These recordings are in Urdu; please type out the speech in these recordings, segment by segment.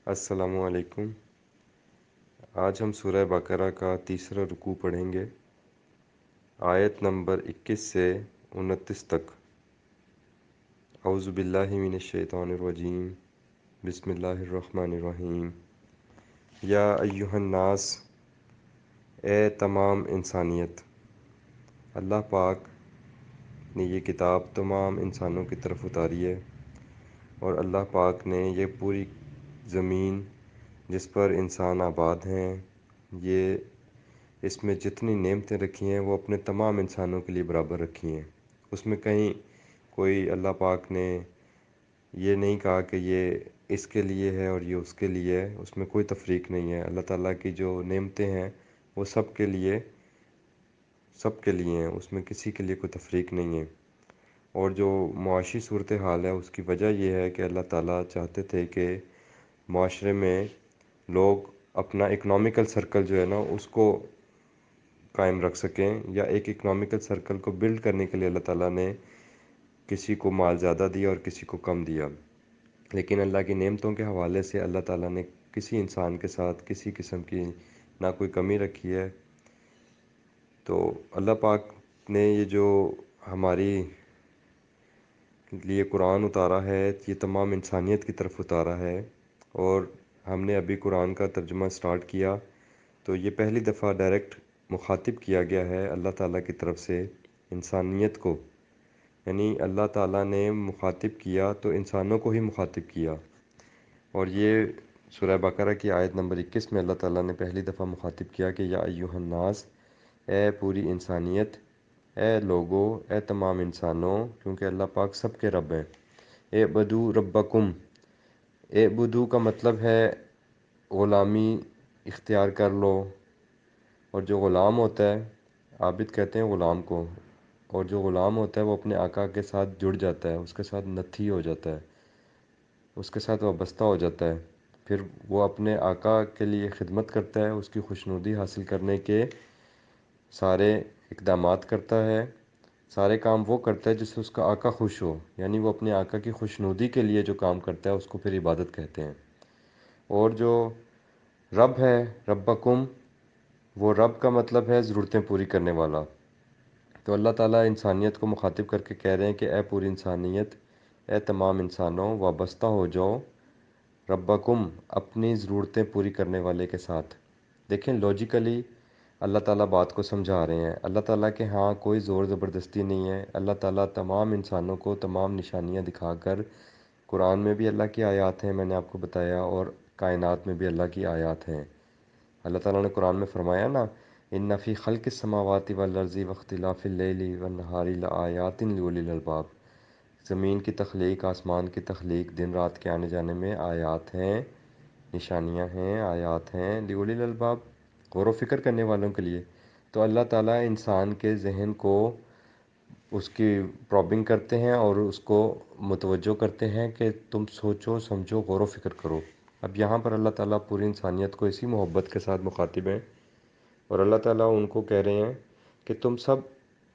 السلام علیکم۔ آج ہم سورہ بقرہ کا تیسرا رکوع پڑھیں گے، آیت نمبر 21 سے 29 تک۔ اعوذ باللہ من الشیطان الرجیم، بسم اللہ الرحمن الرحیم۔ یا ایہا الناس، اے تمام انسانیت، اللہ پاک نے یہ کتاب تمام انسانوں کی طرف اتاری ہے، اور اللہ پاک نے یہ پوری زمین جس پر انسان آباد ہیں، یہ اس میں جتنی نعمتیں رکھی ہیں وہ اپنے تمام انسانوں کے لیے برابر رکھی ہیں۔ اس میں کہیں کوئی اللہ پاک نے یہ نہیں کہا کہ یہ اس کے لیے ہے اور یہ اس کے لیے ہے، اس میں کوئی تفریق نہیں ہے۔ اللہ تعالیٰ کی جو نعمتیں ہیں وہ سب کے لیے ہیں، اس میں کسی کے لیے کوئی تفریق نہیں ہے۔ اور جو معاشی صورتحال ہے اس کی وجہ یہ ہے کہ اللہ تعالیٰ چاہتے تھے کہ معاشرے میں لوگ اپنا اکنامیکل سرکل جو ہے نا اس کو قائم رکھ سکیں، یا ایک اکنامیکل سرکل کو بلڈ کرنے کے لیے اللہ تعالیٰ نے کسی کو مال زیادہ دیا اور کسی کو کم دیا۔ لیکن اللہ کی نعمتوں کے حوالے سے اللہ تعالیٰ نے کسی انسان کے ساتھ کسی قسم کی نہ کوئی کمی رکھی ہے۔ تو اللہ پاک نے یہ جو ہماری لیے قرآن اتارا ہے یہ تمام انسانیت کی طرف اتارا ہے، اور ہم نے ابھی قرآن کا ترجمہ سٹارٹ کیا تو یہ پہلی دفعہ ڈائریکٹ مخاطب کیا گیا ہے اللہ تعالیٰ کی طرف سے انسانیت کو، یعنی اللہ تعالیٰ نے مخاطب کیا تو انسانوں کو ہی مخاطب کیا۔ اور یہ سورہ بقرہ کی آیت نمبر 21 میں اللہ تعالیٰ نے پہلی دفعہ مخاطب کیا کہ یا ایہا الناس، اے پوری انسانیت، اے لوگو، اے تمام انسانوں، کیونکہ اللہ پاک سب کے رب ہیں۔ اعبدوا ربکم، اعبدوا کا مطلب ہے غلامی اختیار کر لو، اور جو غلام ہوتا ہے، عابد کہتے ہیں غلام کو، اور جو غلام ہوتا ہے وہ اپنے آقا کے ساتھ جڑ جاتا ہے، اس کے ساتھ نتھی ہو جاتا ہے، اس کے ساتھ وابستہ ہو جاتا ہے، پھر وہ اپنے آقا کے لیے خدمت کرتا ہے، اس کی خوشنودی حاصل کرنے کے سارے اقدامات کرتا ہے، سارے کام وہ کرتا ہے جس سے اس کا آقا خوش ہو، یعنی وہ اپنے آقا کی خوشنودی کے لیے جو کام کرتا ہے اس کو پھر عبادت کہتے ہیں۔ اور جو رب ہے، ربکم، وہ رب کا مطلب ہے ضرورتیں پوری کرنے والا۔ تو اللہ تعالیٰ انسانیت کو مخاطب کر کے کہہ رہے ہیں کہ اے پوری انسانیت، اے تمام انسانوں، وابستہ ہو جاؤ ربکم، اپنی ضرورتیں پوری کرنے والے کے ساتھ۔ دیکھیں لاجیکلی اللہ تعالیٰ بات کو سمجھا رہے ہیں، اللہ تعالیٰ کے ہاں کوئی زور زبردستی نہیں ہے۔ اللہ تعالیٰ تمام انسانوں کو تمام نشانیاں دکھا کر، قرآن میں بھی اللہ کی آیات ہیں، میں نے آپ کو بتایا، اور کائنات میں بھی اللہ کی آیات ہیں۔ اللہ تعالیٰ نے قرآن میں فرمایا نا، ان فی خلق السماوات والارض واختلاف اللیل والنہار لآیات لأولی الالباب، زمین کی تخلیق، آسمان کی تخلیق، دن رات کے آنے جانے میں آیات ہیں، نشانیاں ہیں، آیات ہیں، لأولی الالباب، غور و فکر کرنے والوں کے لیے۔ تو اللہ تعالیٰ انسان کے ذہن کو اس کی پرابنگ کرتے ہیں اور اس کو متوجہ کرتے ہیں کہ تم سوچو سمجھو غور و فکر کرو۔ اب یہاں پر اللہ تعالیٰ پوری انسانیت کو اسی محبت کے ساتھ مخاطب ہیں، اور اللہ تعالیٰ ان کو کہہ رہے ہیں کہ تم سب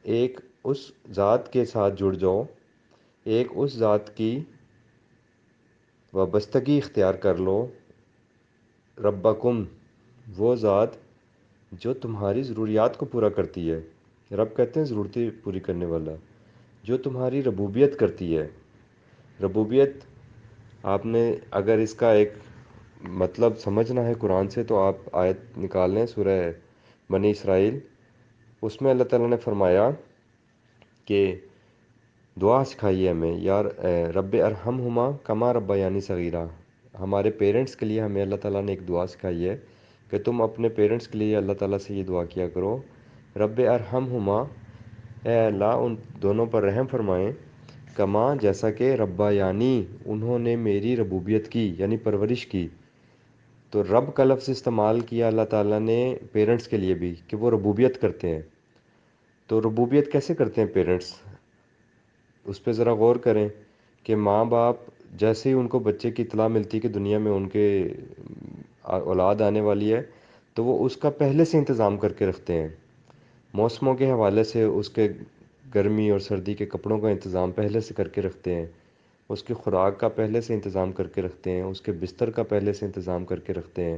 ایک اس ذات کے ساتھ جڑ جاؤ، ایک اس ذات کی وابستگی اختیار کر لو، ربکم، وہ ذات جو تمہاری ضروریات کو پورا کرتی ہے۔ رب کہتے ہیں ضرورتیں پوری کرنے والا، جو تمہاری ربوبیت کرتی ہے۔ ربوبیت، آپ نے اگر اس کا ایک مطلب سمجھنا ہے قرآن سے تو آپ آیت نکال لیں سورہ بنی اسرائیل، اس میں اللہ تعالیٰ نے فرمایا کہ دعا سکھائی ہے ہمیں، یار رب ارحمہما کما ربیانی صغیرہ، ہمارے پیرنٹس کے لیے ہمیں اللہ تعالیٰ نے ایک دعا سکھائی ہے کہ تم اپنے پیرنٹس کے لیے اللہ تعالیٰ سے یہ دعا کیا کرو، رب ارحمہما، اے اللہ ان دونوں پر رحم فرمائیں، کما، جیسا کہ ربیانی، انہوں نے میری ربوبیت کی یعنی پرورش کی۔ تو رب کا لفظ استعمال کیا اللہ تعالیٰ نے پیرنٹس کے لیے بھی کہ وہ ربوبیت کرتے ہیں۔ تو ربوبیت کیسے کرتے ہیں پیرنٹس؟ اس پہ ذرا غور کریں کہ ماں باپ جیسے ہی ان کو بچے کی اطلاع ملتی کہ دنیا میں ان کے اولاد آنے والی ہے تو وہ اس کا پہلے سے انتظام کر کے رکھتے ہیں، موسموں کے حوالے سے اس کے گرمی اور سردی کے کپڑوں کا انتظام پہلے سے کر کے رکھتے ہیں، اس کی خوراک کا پہلے سے انتظام کر کے رکھتے ہیں، اس کے بستر کا پہلے سے انتظام کر کے رکھتے ہیں،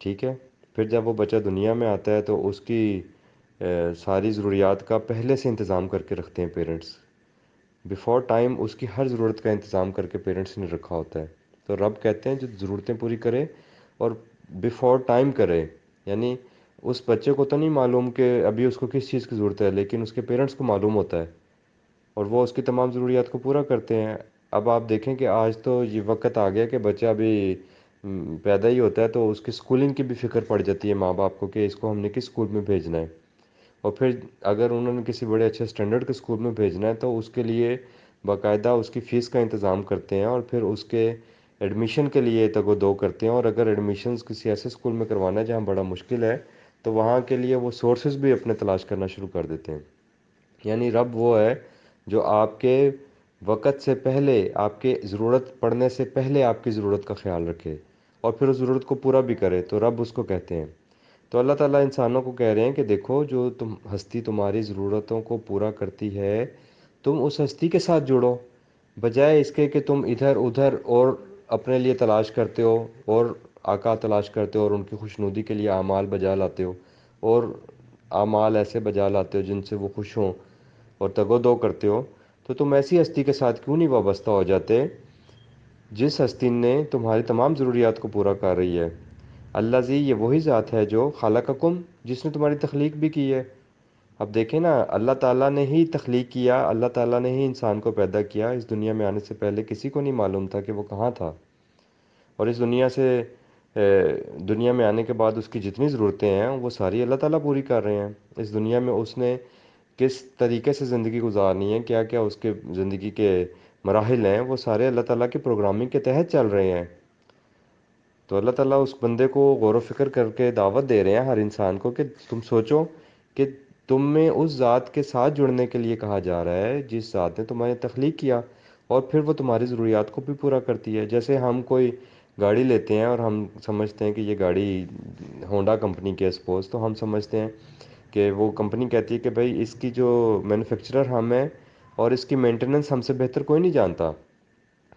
ٹھیک ہے؟ پھر جب وہ بچہ دنیا میں آتا ہے تو اس کی ساری ضروریات کا پہلے سے انتظام کر کے رکھتے ہیں پیرنٹس، بیفور ٹائم اس کی ہر ضرورت کا انتظام کر کے پیرنٹس نے رکھا ہوتا ہے۔ تو رب کہتے ہیں جو ضرورتیں پوری کرے اور بیفور ٹائم کرے، یعنی اس بچے کو تو نہیں معلوم کہ ابھی اس کو کس چیز کی ضرورت ہے، لیکن اس کے پیرنٹس کو معلوم ہوتا ہے اور وہ اس کی تمام ضروریات کو پورا کرتے ہیں۔ اب آپ دیکھیں کہ آج تو یہ وقت آ گیا کہ بچہ ابھی پیدا ہی ہوتا ہے تو اس کی اسکولنگ کی بھی فکر پڑ جاتی ہے ماں باپ کو کہ اس کو ہم نے کس اسکول میں بھیجنا ہے، اور پھر اگر انہوں نے کسی بڑے اچھے اسٹینڈرڈ کے اسکول میں بھیجنا ہے تو اس کے لیے باقاعدہ اس کی فیس کا انتظام کرتے ہیں اور پھر اس کے ایڈمیشن کے لیے تگ و دو کرتے ہیں، اور اگر ایڈمیشنز کسی ایسے اسکول میں کروانا ہے جہاں بڑا مشکل ہے تو وہاں کے لیے وہ سورسز بھی اپنے تلاش کرنا شروع کر دیتے ہیں۔ یعنی رب وہ ہے جو آپ کے وقت سے پہلے، آپ کے ضرورت پڑنے سے پہلے آپ کی ضرورت کا خیال رکھے اور پھر اس ضرورت کو پورا بھی کرے، تو رب اس کو کہتے ہیں۔ تو اللہ تعالیٰ انسانوں کو کہہ رہے ہیں کہ دیکھو جو ہستی تمہاری ضرورتوں کو پورا کرتی ہے، تم اس ہستی کے ساتھ جڑو، بجائے اس کے کہ تم ادھر ادھر اور اپنے لیے تلاش کرتے ہو اور آقا تلاش کرتے ہو اور ان کی خوشنودی کے لیے اعمال بجا لاتے ہو، اور اعمال ایسے بجا لاتے ہو جن سے وہ خوش ہوں اور تگ و دو کرتے ہو، تو تم ایسی ہستی کے ساتھ کیوں نہیں وابستہ ہو جاتے جس ہستی نے تمہاری تمام ضروریات کو پورا کر رہی ہے؟ اللہ زی، یہ وہی ذات ہے جو خالقکم، جس نے تمہاری تخلیق بھی کی ہے۔ اب دیکھیں نا، اللہ تعالیٰ نے ہی تخلیق کیا، اللہ تعالیٰ نے ہی انسان کو پیدا کیا۔ اس دنیا میں آنے سے پہلے کسی کو نہیں معلوم تھا کہ وہ کہاں تھا، اور اس دنیا سے دنیا میں آنے کے بعد اس کی جتنی ضرورتیں ہیں وہ ساری اللہ تعالیٰ پوری کر رہے ہیں۔ اس دنیا میں اس نے کس طریقے سے زندگی گزارنی ہے، کیا کیا اس کے زندگی کے مراحل ہیں، وہ سارے اللہ تعالیٰ کی پروگرامنگ کے تحت چل رہے ہیں۔ تو اللہ تعالیٰ اس بندے کو غور و فکر کر کے دعوت دے رہے ہیں ہر انسان کو کہ تم سوچو کہ تم میں اس ذات کے ساتھ جڑنے کے لیے کہا جا رہا ہے جس ذات نے تمہاری تخلیق کیا، اور پھر وہ تمہاری ضروریات کو بھی پورا کرتی ہے۔ جیسے ہم کوئی گاڑی لیتے ہیں اور ہم سمجھتے ہیں کہ یہ گاڑی ہونڈا کمپنی کی ہے سپوز، تو ہم سمجھتے ہیں کہ وہ کمپنی کہتی ہے کہ بھائی اس کی جو مینوفیکچرر ہم ہیں اور اس کی مینٹیننس ہم سے بہتر کوئی نہیں جانتا،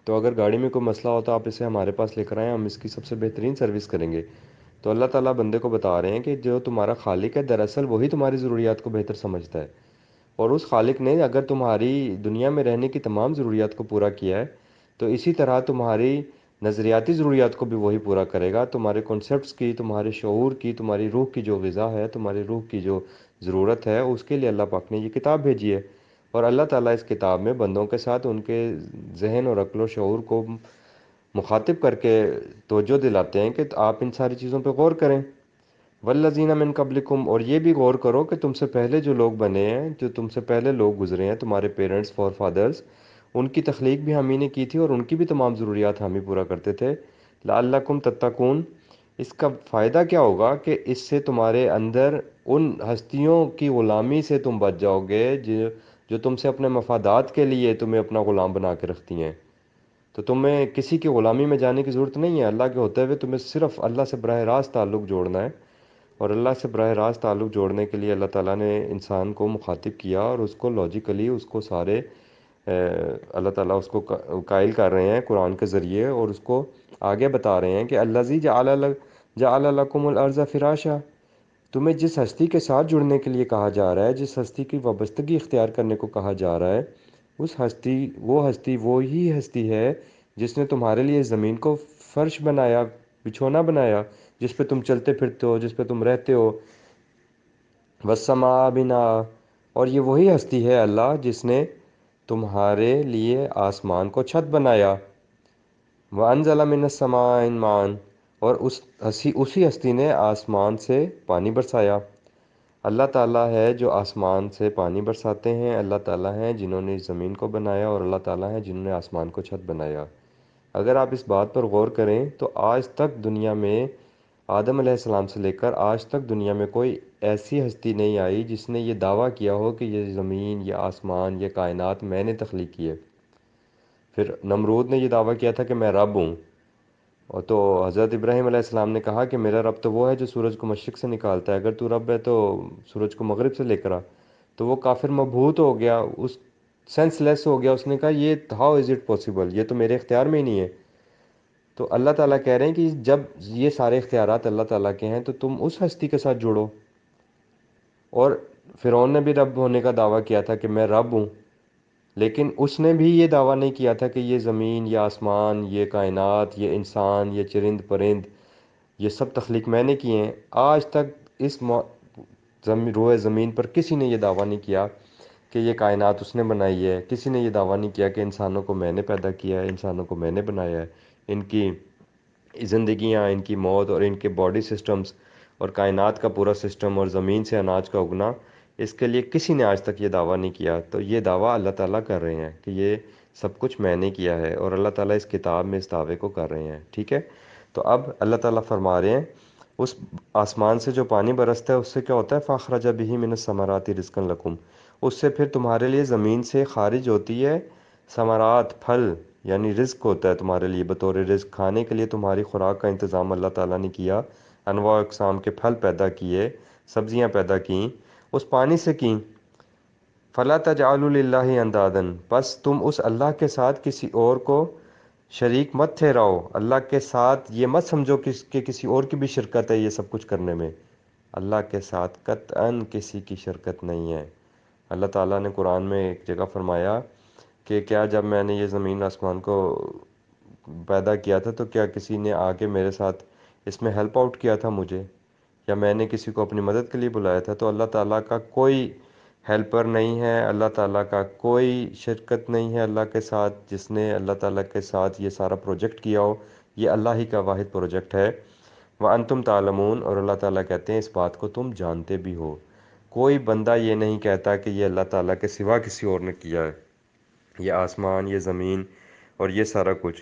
تو اگر گاڑی میں کوئی مسئلہ ہوتا آپ اسے ہمارے پاس لے کر آئیں، ہم اس کی سب سے بہترین سروس کریں گے۔ تو اللہ تعالیٰ بندے کو بتا رہے ہیں کہ جو تمہارا خالق ہے دراصل وہی تمہاری ضروریات کو بہتر سمجھتا ہے، اور اس خالق نے اگر تمہاری دنیا میں رہنے کی تمام ضروریات کو پورا کیا ہے تو اسی طرح تمہاری نظریاتی ضروریات کو بھی وہی پورا کرے گا۔ تمہارے کنسیپٹس کی، تمہارے شعور کی، تمہاری روح کی جو غذا ہے، تمہاری روح کی جو ضرورت ہے، اس کے لیے اللہ پاک نے یہ کتاب بھیجی ہے، اور اللہ تعالیٰ اس کتاب میں بندوں کے ساتھ ان کے ذہن اور عقل و شعور کو مخاطب کر کے توجہ دلاتے ہیں کہ آپ ان ساری چیزوں پہ غور کریں۔ والذین من قبلکم، اور یہ بھی غور کرو کہ تم سے پہلے جو لوگ بنے ہیں، جو تم سے پہلے لوگ گزرے ہیں، تمہارے پیرنٹس، فور فادرز، ان کی تخلیق بھی ہم ہی نے کی تھی اور ان کی بھی تمام ضروریات ہم ہی پورا کرتے تھے۔ لعلکم تتقون، اس کا فائدہ کیا ہوگا کہ اس سے تمہارے اندر ان ہستیوں کی غلامی سے تم بچ جاؤ گے جو تم سے اپنے مفادات کے لیے تمہیں اپنا غلام بنا کے رکھتی ہیں۔ تو تمہیں کسی کی غلامی میں جانے کی ضرورت نہیں ہے، اللہ کے ہوتے ہوئے تمہیں صرف اللہ سے براہ راست تعلق جوڑنا ہے، اور اللہ سے براہ راست تعلق جوڑنے کے لیے اللہ تعالیٰ نے انسان کو مخاطب کیا اور اس کو لاجیکلی اس کو سارے اللہ تعالیٰ اس کو قائل کر رہے ہیں قرآن کے ذریعے، اور اس کو آگے بتا رہے ہیں کہ الذی جعل لکم الارض فراشا، تمہیں جس ہستی کے ساتھ جڑنے کے لیے کہا جا رہا ہے، جس ہستی کی وابستگی اختیار کرنے کو کہا جا رہا ہے، وہ ہستی وہی ہستی ہے جس نے تمہارے لیے زمین کو فرش بنایا، بچھونا بنایا، جس پہ تم چلتے پھرتے ہو، جس پہ تم رہتے ہو۔ والسماء بنا، اور یہ وہی ہستی ہے اللہ جس نے تمہارے لیے آسمان کو چھت بنایا۔ وَأَنزَلَ مِنَ السَّمَاءِ مَاءً، اور اسی ہستی نے آسمان سے پانی برسایا۔ اللہ تعالیٰ ہے جو آسمان سے پانی برساتے ہیں، اللہ تعالیٰ ہیں جنہوں نے اس زمین کو بنایا، اور اللہ تعالیٰ ہیں جنہوں نے آسمان کو چھت بنایا۔ اگر آپ اس بات پر غور کریں تو آج تک دنیا میں آدم علیہ السلام سے لے کر آج تک دنیا میں کوئی ایسی ہستی نہیں آئی جس نے یہ دعویٰ کیا ہو کہ یہ زمین، یہ آسمان، یہ کائنات میں نے تخلیق کی ہے۔ پھر نمرود نے یہ دعویٰ کیا تھا کہ میں رب ہوں، اور تو حضرت ابراہیم علیہ السلام نے کہا کہ میرا رب تو وہ ہے جو سورج کو مشرق سے نکالتا ہے، اگر تو رب ہے تو سورج کو مغرب سے لے کر آ۔ تو وہ کافر مبہوت ہو گیا، اس سینس لیس ہو گیا، اس نے کہا یہ ہاؤ از اٹ پاسبل، یہ تو میرے اختیار میں ہی نہیں ہے۔ تو اللہ تعالیٰ کہہ رہے ہیں کہ جب یہ سارے اختیارات اللہ تعالیٰ کے ہیں تو تم اس ہستی کے ساتھ جڑو۔ اور فرعون نے بھی رب ہونے کا دعویٰ کیا تھا کہ میں رب ہوں، لیکن اس نے بھی یہ دعویٰ نہیں کیا تھا کہ یہ زمین، یہ آسمان، یہ کائنات، یہ انسان، یہ چرند پرند، یہ سب تخلیق میں نے کیے ہیں۔ آج تک اس روئے زمین پر کسی نے یہ دعویٰ نہیں کیا کہ یہ کائنات اس نے بنائی ہے، کسی نے یہ دعویٰ نہیں کیا کہ انسانوں کو میں نے پیدا کیا ہے، انسانوں کو میں نے بنایا ہے، ان کی زندگیاں، ان کی موت اور ان کے باڈی سسٹمز اور کائنات کا پورا سسٹم اور زمین سے اناج کا اگنا، اس کے لیے کسی نے آج تک یہ دعویٰ نہیں کیا۔ تو یہ دعویٰ اللہ تعالیٰ کر رہے ہیں کہ یہ سب کچھ میں نے کیا ہے، اور اللہ تعالیٰ اس کتاب میں اس دعوے کو کر رہے ہیں، ٹھیک ہے۔ تو اب اللہ تعالیٰ فرما رہے ہیں اس آسمان سے جو پانی برستا ہے اس سے کیا ہوتا ہے، فَأَخْرَجَ بِهِ مِنَ الثَّمَرَاتِ رِزْقًا لَكُمْ، اس سے پھر تمہارے لیے زمین سے خارج ہوتی ہے ثمرات، پھل، یعنی رزق ہوتا ہے تمہارے لیے، بطور رزق کھانے کے لیے تمہاری خوراک کا انتظام اللہ تعالیٰ نے کیا، انواع اقسام کے پھل پیدا کیے، سبزیاں پیدا کیں، اس پانی سے کیں۔ فَلَا تَجْعَلُوا لِلَّهِ أَندَادًا، بس تم اس اللہ کے ساتھ کسی اور کو شریک مت ٹھہراؤ، اللہ کے ساتھ یہ مت سمجھو کہ کسی اور کی بھی شرکت ہے یہ سب کچھ کرنے میں۔ اللہ کے ساتھ قطعاً کسی کی شرکت نہیں ہے۔ اللہ تعالیٰ نے قرآن میں ایک جگہ فرمایا کہ کیا جب میں نے یہ زمین آسمان کو پیدا کیا تھا تو کیا کسی نے آ کے میرے ساتھ اس میں ہیلپ آؤٹ کیا تھا مجھے، یا میں نے کسی کو اپنی مدد کے لیے بلایا تھا؟ تو اللہ تعالیٰ کا کوئی ہیلپر نہیں ہے، اللہ تعالیٰ کا کوئی شرکت نہیں ہے اللہ کے ساتھ، جس نے اللہ تعالیٰ کے ساتھ یہ سارا پروجیکٹ کیا ہو، یہ اللہ ہی کا واحد پروجیکٹ ہے۔ وَأَنْتُمْ تَعْلَمُونَ، اور اللہ تعالیٰ کہتے ہیں اس بات کو تم جانتے بھی ہو۔ کوئی بندہ یہ نہیں کہتا کہ یہ اللہ تعالیٰ کے سوا کسی اور نے کیا ہے، یہ آسمان، یہ زمین اور یہ سارا کچھ،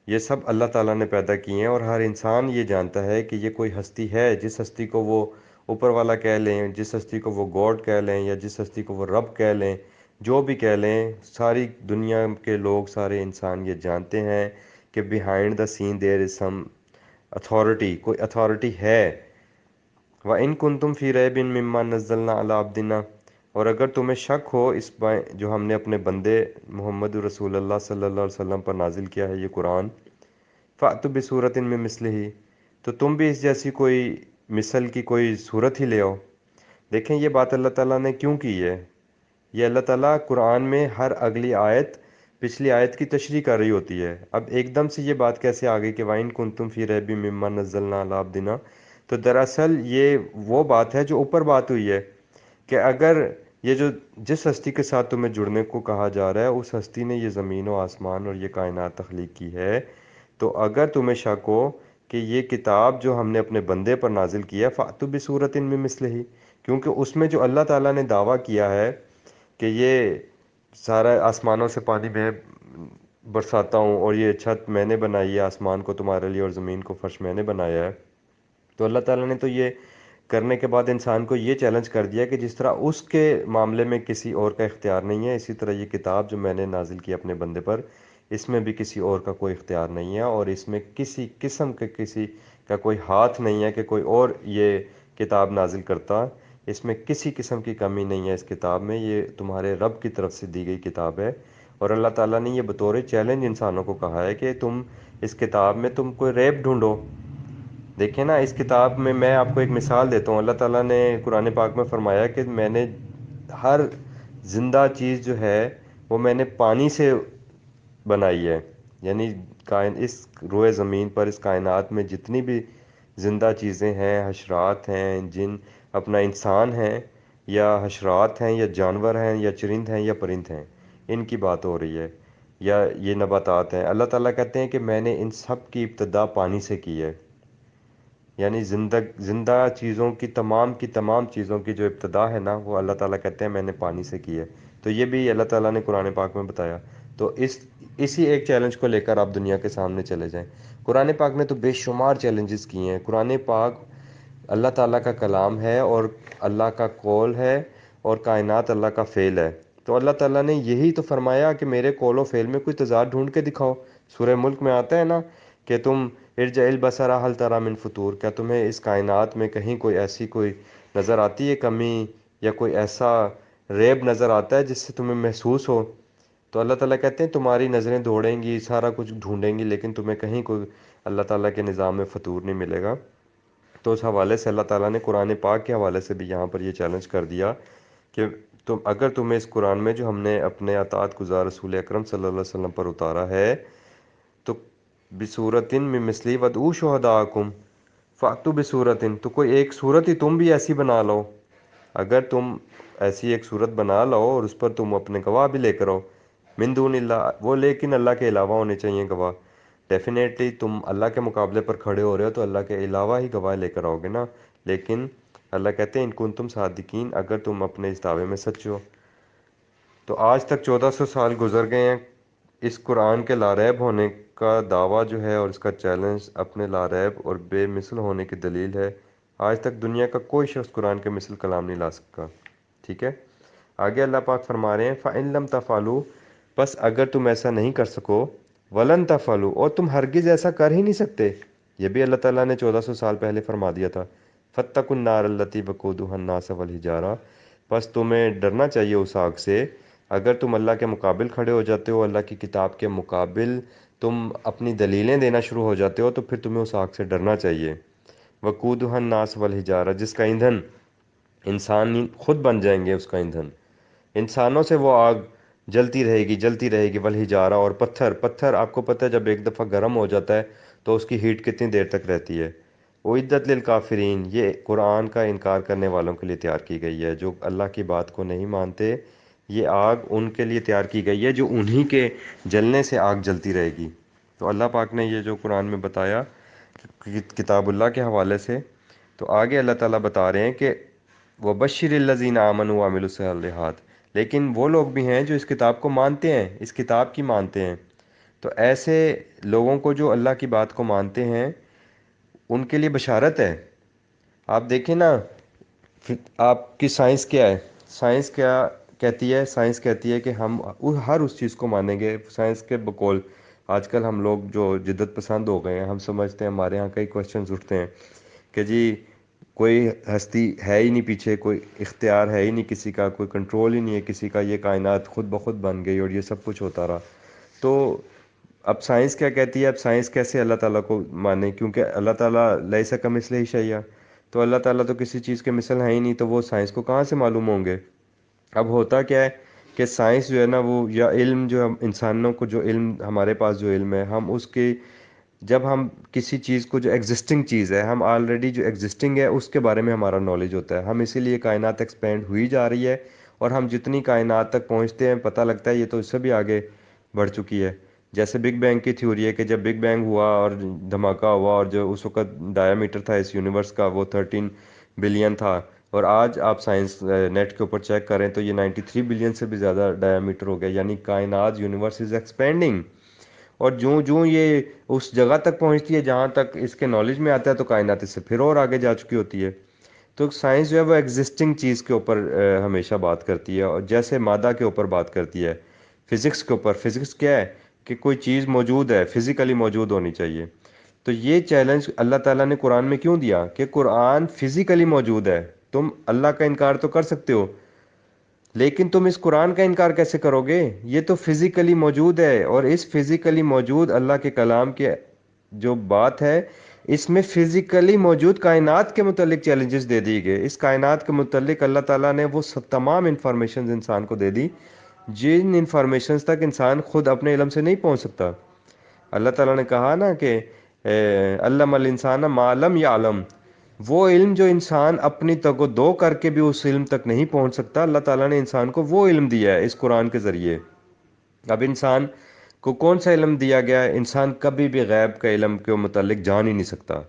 یہ سب اللہ تعالیٰ نے پیدا کیے ہیں، اور ہر انسان یہ جانتا ہے کہ یہ کوئی ہستی ہے، جس ہستی کو وہ اوپر والا کہہ لیں، جس ہستی کو وہ گاڈ کہہ لیں، یا جس ہستی کو وہ رب کہہ لیں، جو بھی کہہ لیں، ساری دنیا کے لوگ، سارے انسان یہ جانتے ہیں کہ behind the scene there is some authority, کوئی اتھارٹی ہے۔ وَإِن كُنتُمْ فِي رَيْبٍ مِّمَّا نَزَّلْنَا عَلَىٰ عَبْدِنَا، اور اگر تمہیں شک ہو اس جو ہم نے اپنے بندے محمد رسول اللہ صلی اللہ علیہ وسلم پر نازل کیا ہے یہ قرآن، فَأْتُوا بِسُورَةٍ مِّن مِّثْلِهِ، تو تم بھی اس جیسی کوئی مثل کی کوئی صورت ہی لے آؤ۔ دیکھیں یہ بات اللہ تعالیٰ نے کیوں کی ہے، یہ اللہ تعالیٰ قرآن میں ہر اگلی آیت پچھلی آیت کی تشریح کر رہی ہوتی ہے۔ اب ایک دم سے یہ بات کیسے آ گئی کہ وَإِن كُنتُمْ فِي رَيْبٍ مِّمَّا نَزَّلْنَا عَلَىٰ عَبْدِنَا، تو دراصل یہ وہ بات ہے جو اوپر بات ہوئی ہے کہ اگر یہ جو جس ہستی کے ساتھ تمہیں جڑنے کو کہا جا رہا ہے اس ہستی نے یہ زمین و آسمان اور یہ کائنات تخلیق کی ہے، تو اگر تمہیں شک ہو کہ یہ کتاب جو ہم نے اپنے بندے پر نازل کیا ہے، فَأْتُوا بِسُورَةٍ مِّن مِّثْلِهِ، کیونکہ اس میں جو اللہ تعالیٰ نے دعویٰ کیا ہے کہ یہ سارا آسمانوں سے پانی میں برساتا ہوں، اور یہ چھت میں نے بنائی ہے آسمان کو تمہارے لیے اور زمین کو فرش میں نے بنایا ہے، تو اللہ تعالیٰ نے تو یہ کرنے کے بعد انسان کو یہ چیلنج کر دیا کہ جس طرح اس کے معاملے میں کسی اور کا اختیار نہیں ہے، اسی طرح یہ کتاب جو میں نے نازل کی اپنے بندے پر، اس میں بھی کسی اور کا کوئی اختیار نہیں ہے، اور اس میں کسی قسم کے کسی کا کوئی ہاتھ نہیں ہے کہ کوئی اور یہ کتاب نازل کرتا۔ اس میں کسی قسم کی کمی نہیں ہے اس کتاب میں، یہ تمہارے رب کی طرف سے دی گئی کتاب ہے۔ اور اللہ تعالیٰ نے یہ بطور چیلنج انسانوں کو کہا ہے کہ تم اس کتاب میں تم کوئی ریپ ڈھونڈو۔ دیکھیں نا اس کتاب میں آپ کو ایک مثال دیتا ہوں، اللہ تعالیٰ نے قرآن پاک میں فرمایا کہ میں نے ہر زندہ چیز جو ہے وہ میں نے پانی سے بنائی ہے، یعنی اس روئے زمین پر اس کائنات میں جتنی بھی زندہ چیزیں ہیں، حشرات ہیں، جن اپنا انسان ہیں یا حشرات ہیں یا جانور ہیں یا چرند ہیں یا پرند ہیں، ان کی بات ہو رہی ہے، یا یہ نباتات ہیں۔ اللہ تعالیٰ کہتے ہیں کہ میں نے ان سب کی ابتدا پانی سے کی ہے، یعنی زندہ چیزوں کی تمام چیزوں کی جو ابتدا ہے نا وہ اللہ تعالیٰ کہتے ہیں میں نے پانی سے کی ہے۔ تو یہ بھی اللہ تعالیٰ نے قرآن پاک میں بتایا۔ تو اسی ایک چیلنج کو لے کر آپ دنیا کے سامنے چلے جائیں۔ قرآن پاک نے تو بے شمار چیلنجز کیے ہیں۔ قرآن پاک اللہ تعالیٰ کا کلام ہے اور اللہ کا قول ہے، اور کائنات اللہ کا فعل ہے۔ تو اللہ تعالیٰ نے یہی تو فرمایا کہ میرے قول و فعل میں کوئی تضاد ڈھونڈ کے دکھاؤ۔ سورہ ملک میں آتا ہے نا کہ تم ارجع البصر هل تری من فطور، کیا تمہیں اس کائنات میں کہیں کوئی ایسی کوئی نظر آتی ہے کمی، یا کوئی ایسا ریب نظر آتا ہے جس سے تمہیں محسوس ہو، تو اللہ تعالیٰ کہتے ہیں تمہاری نظریں دوڑیں گی، سارا کچھ ڈھونڈیں گی، لیکن تمہیں کہیں کوئی اللہ تعالیٰ کے نظام میں فطور نہیں ملے گا۔ تو اس حوالے سے اللہ تعالیٰ نے قرآن پاک کے حوالے سے بھی یہاں پر یہ چیلنج کر دیا کہ اگر تمہیں اس قرآن میں جو ہم نے اپنے اطاعت گزار رسول اکرم صلی اللہ علیہ وسلم پر اتارا ہے، تو بصورتن من مثلی ودعوا شہداءکم فاتوا بصورتن، تو کوئی ایک صورت ہی تم بھی ایسی بنا لو، اگر تم ایسی ایک صورت بنا لو اور اس پر تم اپنے گواہ بھی لے کر آؤ، من دون اللہ، وہ لیکن اللہ کے علاوہ ہونے چاہیے گواہ۔ ڈیفینیٹلی تم اللہ کے مقابلے پر کھڑے ہو رہے ہو تو اللہ کے علاوہ ہی گواہ لے کر آؤ گے نا، لیکن اللہ کہتے ہیں ان کنتم صادقین، اگر تم اپنے اس دعوے میں سچے ہو۔ تو آج تک 1400 سال گزر گئے ہیں، اس قرآن کے لاریب ہونے کا دعویٰ جو ہے اور اس کا چیلنج اپنے لاریب اور بے مثل ہونے کی دلیل ہے۔ آج تک دنیا کا کوئی شخص قرآن کے مثل کلام نہیں لا سکا، ٹھیک ہے۔ آگے اللہ پاک فرما رہے ہیں فَإِن لَمْ تَفْعَلُوا، بس اگر تم ایسا نہیں کر سکو، وَلَن تَفْعَلُوا، اور تم ہرگز ایسا کر ہی نہیں سکتے، یہ بھی اللہ تعالیٰ نے 1400 سال پہلے فرما دیا تھا۔ فَاتَّقُوا النَّارَ الَّتِي وَقُودُهَا النَّاسُ وَالْحِجَارَةُ، بس تمہیں ڈرنا چاہیے اس آگ سے، اگر تم اللہ کے مقابل کھڑے ہو جاتے ہو، اللہ کی کتاب کے مقابل تم اپنی دلیلیں دینا شروع ہو جاتے ہو، تو پھر تمہیں اس آگ سے ڈرنا چاہیے۔ وقودها الناس والحجارہ، جس کا ایندھن انسان ہی خود بن جائیں گے، اس کا ایندھن انسانوں سے وہ آگ جلتی رہے گی، والحجارہ، اور پتھر آپ کو پتہ ہے جب ایک دفعہ گرم ہو جاتا ہے تو اس کی ہیٹ کتنی دیر تک رہتی ہے۔ اعدت للکافرین، یہ قرآن کا انکار کرنے والوں کے لیے تیار کی گئی ہے، جو اللہ کی بات کو نہیں مانتے، یہ آگ ان کے لیے تیار کی گئی ہے جو انہی کے جلنے سے آگ جلتی رہے گی۔ تو اللہ پاک نے یہ جو قرآن میں بتایا کتاب اللہ کے حوالے سے، تو آگے اللہ تعالیٰ بتا رہے ہیں کہ وَبَشِّرِ الَّذِينَ آمَنُوا وَعَمِلُوا الصَّالِحَاتِ، لیکن وہ لوگ بھی ہیں جو اس کتاب کو مانتے ہیں، اس کتاب کی مانتے ہیں، تو ایسے لوگوں کو جو اللہ کی بات کو مانتے ہیں ان کے لیے بشارت ہے۔ آپ دیکھیں نا، آپ کی سائنس کیا ہے؟ سائنس کیا کہتی ہے؟ سائنس کہتی ہے کہ ہم ہر اس چیز کو مانیں گے۔ سائنس کے بقول آج کل ہم لوگ جو جدت پسند ہو گئے ہیں، ہم سمجھتے ہیں، ہمارے ہاں کئی کویشچنز اٹھتے ہیں کہ جی کوئی ہستی ہے ہی نہیں پیچھے، کوئی اختیار ہے ہی نہیں کسی کا، کوئی کنٹرول ہی نہیں ہے کسی کا، یہ کائنات خود بخود بن گئی اور یہ سب کچھ ہوتا رہا۔ تو اب سائنس کیا کہتی ہے؟ اب سائنس کیسے اللہ تعالیٰ کو مانے، کیونکہ اللہ تعالیٰ لیس کمثلہ شیء، تو اللہ تعالیٰ تو کسی چیز کے مثل ہے ہی نہیں، تو وہ سائنس کو کہاں سے معلوم ہوں گے؟ اب ہوتا کیا ہے کہ سائنس جو ہے نا، وہ یا علم جو ہم انسانوں کو جو علم ہمارے پاس جو علم ہے، ہم اس کی جب ہم کسی چیز کو جو ایگزسٹنگ چیز ہے، ہم آلریڈی جو ایگزسٹنگ ہے اس کے بارے میں ہمارا نالج ہوتا ہے، ہم اسی لیے کائنات ایکسپینڈ ہوئی جا رہی ہے، اور ہم جتنی کائنات تک پہنچتے ہیں پتہ لگتا ہے یہ تو اس سے بھی آگے بڑھ چکی ہے۔ جیسے بگ بینگ کی تھیوری ہے کہ جب بگ بینگ ہوا اور دھماکہ ہوا، اور جو اس وقت ڈایا میٹر تھا اس یونیورس کا وہ 13 بلین تھا، اور آج آپ سائنس نیٹ کے اوپر چیک کریں تو یہ 93 بلین سے بھی زیادہ ڈایا میٹر ہو گیا، یعنی کائنات یونیورس از ایکسپینڈنگ، اور جوں جوں یہ اس جگہ تک پہنچتی ہے جہاں تک اس کے نالج میں آتا ہے تو کائنات اس سے پھر اور آگے جا چکی ہوتی ہے۔ تو سائنس جو ہے وہ ایگزسٹنگ چیز کے اوپر ہمیشہ بات کرتی ہے، اور جیسے مادہ کے اوپر بات کرتی ہے، فزکس کے اوپر۔ فزکس کیا ہے کہ کوئی چیز موجود ہے، فزیکلی موجود ہونی چاہیے۔ تو یہ چیلنج اللہ تعالیٰ نے قرآن میں کیوں دیا کہ قرآن فزیکلی موجود ہے، تم اللہ کا انکار تو کر سکتے ہو لیکن تم اس قرآن کا انکار کیسے کرو گے؟ یہ تو فزیکلی موجود ہے، اور اس فزیکلی موجود اللہ کے کلام کے جو بات ہے، اس میں فزیکلی موجود کائنات کے متعلق چیلنجز دے دی گئے۔ اس کائنات کے متعلق اللہ تعالیٰ نے وہ تمام انفارمیشنز انسان کو دے دی جن انفارمیشنز تک انسان خود اپنے علم سے نہیں پہنچ سکتا۔ اللہ تعالیٰ نے کہا نا کہ علم الانسان ما لم یعلم، وہ علم جو انسان اپنی تگ و دو کر کے بھی اس علم تک نہیں پہنچ سکتا، اللہ تعالیٰ نے انسان کو وہ علم دیا ہے اس قرآن کے ذریعے۔ اب انسان کو کون سا علم دیا گیا ہے؟ انسان کبھی بھی غیب کا علم کے متعلق جان ہی نہیں سکتا۔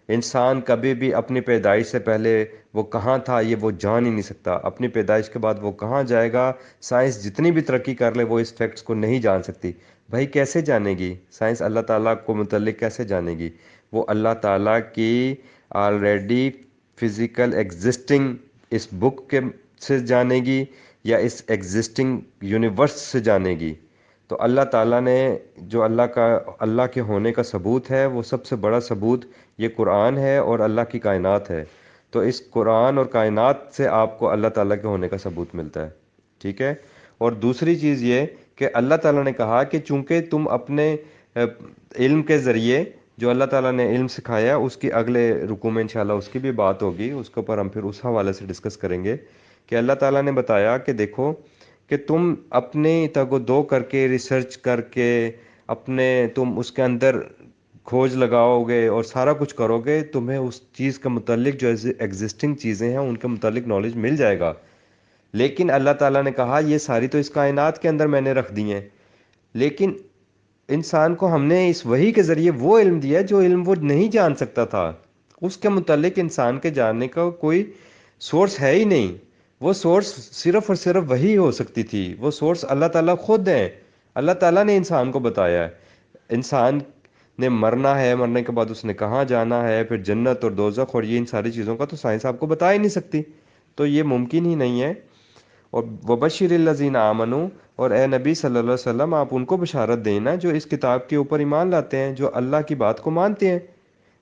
انسان کبھی بھی اپنی پیدائش سے پہلے وہ کہاں تھا یہ وہ جان ہی نہیں سکتا، اپنی پیدائش کے بعد وہ کہاں جائے گا، سائنس جتنی بھی ترقی کر لے وہ اس فیکٹس کو نہیں جان سکتی۔ بھائی کیسے جانے گی سائنس اللہ تعالیٰ کو متعلق؟ کیسے جانے گی؟ وہ اللہ تعالیٰ کی آلریڈی فزیکل ایگزسٹنگ اس بک کے سے جانے گی یا اس ایگزسٹنگ یونیورس سے جانے گی؟ تو اللہ تعالیٰ نے جو اللہ کے ہونے کا ثبوت ہے، وہ سب سے بڑا ثبوت یہ قرآن ہے اور اللہ کی کائنات ہے۔ تو اس قرآن اور کائنات سے آپ کو اللہ تعالیٰ کے ہونے کا ثبوت ملتا ہے۔ ٹھیک ہے۔ اور دوسری چیز یہ کہ اللہ تعالیٰ نے کہا کہ چونکہ تم اپنے علم کے ذریعے جو اللہ تعالیٰ نے علم سکھایا، اس کی اگلے رکوع میں انشاءاللہ اس کی بھی بات ہوگی، اس کے اوپر ہم پھر اس حوالے سے ڈسکس کریں گے کہ اللہ تعالیٰ نے بتایا کہ دیکھو کہ تم اپنے تگ و دو کر کے ریسرچ کر کے اپنے تم اس کے اندر کھوج لگاؤ گے اور سارا کچھ کرو گے، تمہیں اس چیز کے متعلق جو ایگزسٹنگ چیزیں ہیں ان کے متعلق نالج مل جائے گا۔ لیکن اللہ تعالیٰ نے کہا یہ ساری تو اس کائنات کے اندر میں نے رکھ دی ہیں، لیکن انسان کو ہم نے اس وحی کے ذریعے وہ علم دیا جو علم وہ نہیں جان سکتا تھا، اس کے متعلق انسان کے جاننے کا کوئی سورس ہے ہی نہیں۔ وہ سورس صرف اور صرف وہی ہو سکتی تھی، وہ سورس اللہ تعالیٰ خود ہیں۔ اللہ تعالیٰ نے انسان کو بتایا ہے، انسان نے مرنا ہے، مرنے کے بعد اس نے کہاں جانا ہے، پھر جنت اور دوزخ اور یہ ان ساری چیزوں کا تو سائنس آپ کو بتا ہی نہیں سکتی، تو یہ ممکن ہی نہیں ہے۔ اور وبشر الذین آمنو، اور اے نبی صلی اللہ علیہ وسلم آپ ان کو بشارت دینا جو اس کتاب کے اوپر ایمان لاتے ہیں، جو اللہ کی بات کو مانتے ہیں،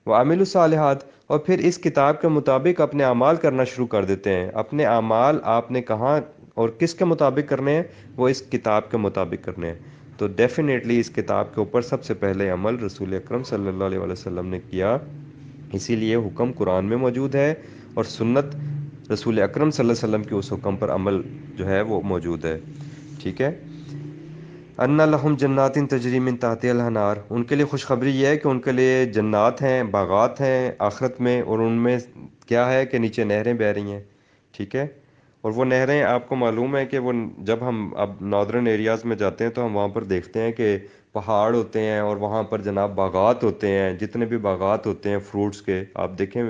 وعاملوا الصالحات، اور پھر اس کتاب کے مطابق اپنے اعمال کرنا شروع کر دیتے ہیں۔ اپنے اعمال آپ نے کہاں اور کس کے مطابق کرنے ہیں؟ وہ اس کتاب کے مطابق کرنے ہیں۔ تو ڈیفینیٹلی اس کتاب کے اوپر سب سے پہلے عمل رسول اکرم صلی اللہ علیہ وسلم نے کیا، اسی لیے حکم قرآن میں موجود ہے اور سنت رسول اکرم صلی اللہ علیہ وسلم کے اس حکم پر عمل جو ہے وہ موجود ہے۔ ٹھیک ہے۔ ان لہم جنات تجری من تحتها الانہار، ان کے لیے خوشخبری یہ ہے کہ ان کے لیے جنات ہیں، باغات ہیں آخرت میں، اور ان میں کیا ہے کہ نیچے نہریں بہہ رہی ہیں۔ ٹھیک ہے۔ اور وہ نہریں آپ کو معلوم ہے کہ وہ جب ہم اب ناردرن ایریاز میں جاتے ہیں تو ہم وہاں پر دیکھتے ہیں کہ پہاڑ ہوتے ہیں اور وہاں پر جناب باغات ہوتے ہیں، جتنے بھی باغات ہوتے ہیں فروٹس کے آپ دیکھیں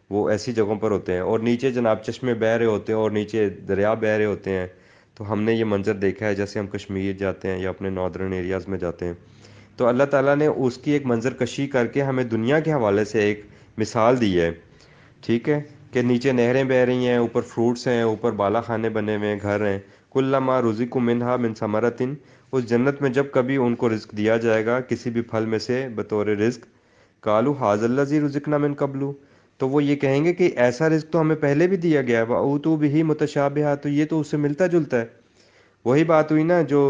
وہ ایسی جگہوں پر ہوتے ہیں، اور نیچے جناب چشمے بہہ رہے ہوتے ہیں اور نیچے دریا بہہ رہے ہوتے ہیں۔ تو ہم نے یہ منظر دیکھا ہے جیسے ہم کشمیر جاتے ہیں یا اپنے ناردرن ایریاز میں جاتے ہیں، تو اللہ تعالیٰ نے اس کی ایک منظر کشی کر کے ہمیں دنیا کے حوالے سے ایک مثال دی ہے۔ ٹھیک ہے، کہ نیچے نہریں بہہ رہی ہیں، اوپر فروٹس ہیں، اوپر بالا خانے بنے ہوئے ہیں، گھر ہیں۔ کلما رزقوا منہا من ثمرۃ، اس جنت میں جب کبھی ان کو رزق دیا جائے گا کسی بھی پھل میں سے بطور رزق، قالوا ھذا الذی رزقنا من قبل، تو وہ یہ کہیں گے کہ ایسا رزق تو ہمیں پہلے بھی دیا گیا ہے، وَأُوتُوا بِهِ مُتَشَابِهًا، تو یہ تو اس سے ملتا جلتا ہے۔ وہی بات ہوئی نا، جو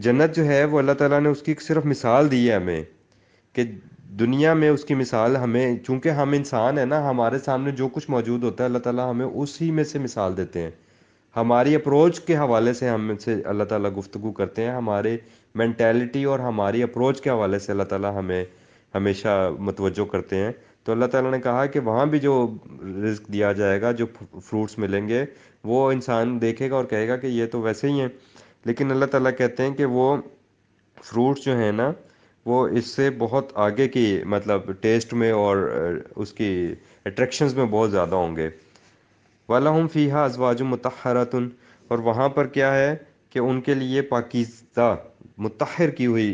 جنت جو ہے وہ اللہ تعالیٰ نے اس کی صرف مثال دی ہے ہمیں، کہ دنیا میں اس کی مثال ہمیں، چونکہ ہم انسان ہیں نا، ہمارے سامنے جو کچھ موجود ہوتا ہے اللہ تعالیٰ ہمیں اسی میں سے مثال دیتے ہیں۔ ہماری اپروچ کے حوالے سے ہم سے اللہ تعالیٰ گفتگو کرتے ہیں، ہمارے مینٹیلٹی اور ہماری اپروچ کے حوالے سے اللہ تعالیٰ ہمیں ہمیشہ متوجہ کرتے ہیں۔ تو اللہ تعالیٰ نے کہا کہ وہاں بھی جو رزق دیا جائے گا، جو فروٹس ملیں گے، وہ انسان دیکھے گا اور کہے گا کہ یہ تو ویسے ہی ہیں، لیکن اللہ تعالیٰ کہتے ہیں کہ وہ فروٹس جو ہیں نا وہ اس سے بہت آگے کی مطلب ٹیسٹ میں اور اس کی اٹریکشنز میں بہت زیادہ ہوں گے۔ وَلَهُمْ فِيهَا أَزْوَاجٌ مُطَهَّرَةٌ، اور وہاں پر کیا ہے کہ ان کے لیے پاکیزہ مطہر کی ہوئی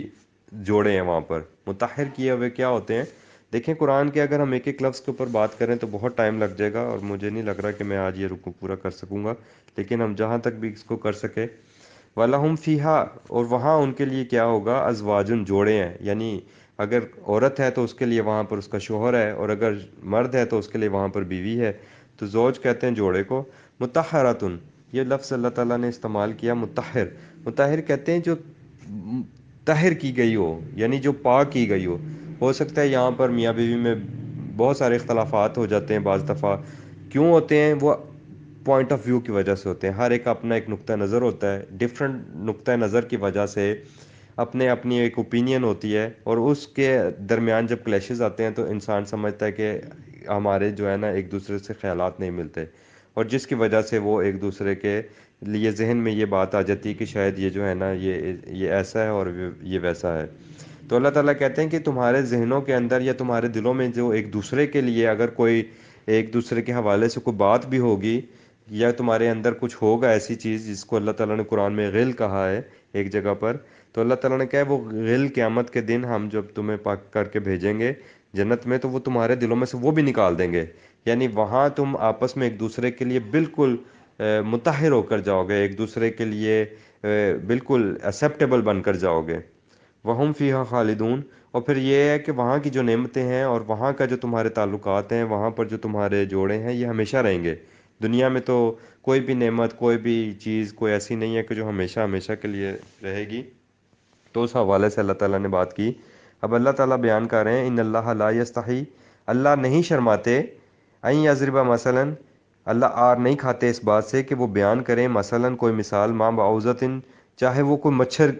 جوڑے ہیں۔ وہاں پر مطہر کیے ہوئے کیا ہوتے ہیں؟ دیکھیں قرآن کے اگر ہم ایک ایک لفظ کے اوپر بات کریں تو بہت ٹائم لگ جائے گا، اور مجھے نہیں لگ رہا کہ میں آج یہ رکو پورا کر سکوں گا، لیکن ہم جہاں تک بھی اس کو کر سکے۔ وَلَهُمْ فِيهَا، اور وہاں ان کے لیے کیا ہوگا؟ ازواجن، جوڑے ہیں، یعنی اگر عورت ہے تو اس کے لیے وہاں پر اس کا شوہر ہے، اور اگر مرد ہے تو اس کے لیے وہاں پر بیوی ہے، تو زوج کہتے ہیں جوڑے کو۔ مطہراتن، یہ لفظ اللہ تعالیٰ نے استعمال کیا مطہر، مطہر کہتے ہیں جو طاہر کی گئی ہو، یعنی جو پاک کی گئی ہو سکتا ہے یہاں پر میاں بیوی میں بہت سارے اختلافات ہو جاتے ہیں بعض دفعہ، کیوں ہوتے ہیں؟ وہ پوائنٹ آف ویو کی وجہ سے ہوتے ہیں، ہر ایک اپنا ایک نقطہ نظر ہوتا ہے، ڈیفرنٹ نقطہ نظر کی وجہ سے اپنی ایک اوپینین ہوتی ہے، اور اس کے درمیان جب کلیشز آتے ہیں تو انسان سمجھتا ہے کہ ہمارے جو ہے نا ایک دوسرے سے خیالات نہیں ملتے، اور جس کی وجہ سے وہ ایک دوسرے کے لیے ذہن میں یہ بات آ جاتی ہے کہ شاید یہ جو ہے نا یہ ایسا ہے اور یہ ویسا ہے۔ تو اللہ تعالیٰ کہتے ہیں کہ تمہارے ذہنوں کے اندر یا تمہارے دلوں میں جو ایک دوسرے کے لیے اگر کوئی ایک دوسرے کے حوالے سے کوئی بات بھی ہوگی، یا تمہارے اندر کچھ ہوگا ایسی چیز جس کو اللہ تعالیٰ نے قرآن میں غل کہا ہے ایک جگہ پر، تو اللہ تعالیٰ نے کہا ہے وہ غل قیامت کے دن ہم جب تمہیں پاک کر کے بھیجیں گے جنت میں، تو وہ تمہارے دلوں میں سے وہ بھی نکال دیں گے، یعنی وہاں تم آپس میں ایک دوسرے کے لیے بالکل مطہر ہو کر جاؤ گے، ایک دوسرے کے لیے بالکل ایکسیپٹیبل بن کر جاؤ گے۔ وَهُمْ فِيهَا خَالِدُونَ، اور پھر یہ ہے کہ وہاں کی جو نعمتیں ہیں اور وہاں کا جو تمہارے تعلقات ہیں، وہاں پر جو تمہارے جوڑے ہیں، یہ ہمیشہ رہیں گے، دنیا میں تو کوئی بھی نعمت، کوئی بھی چیز کوئی ایسی نہیں ہے کہ جو ہمیشہ ہمیشہ کے لیے رہے گی۔ تو اس حوالے سے اللہ تعالیٰ نے بات کی۔ اب اللہ تعالیٰ بیان کر رہے ہیں ان اللہ لا یستحی، اللہ نہیں شرماتے، این یضرب مثلا، اللہ آر نہیں کھاتے اس بات سے کہ وہ بیان کریں مثلا کوئی مثال، ما بعوضۃ، چاہے وہ کوئی مچھر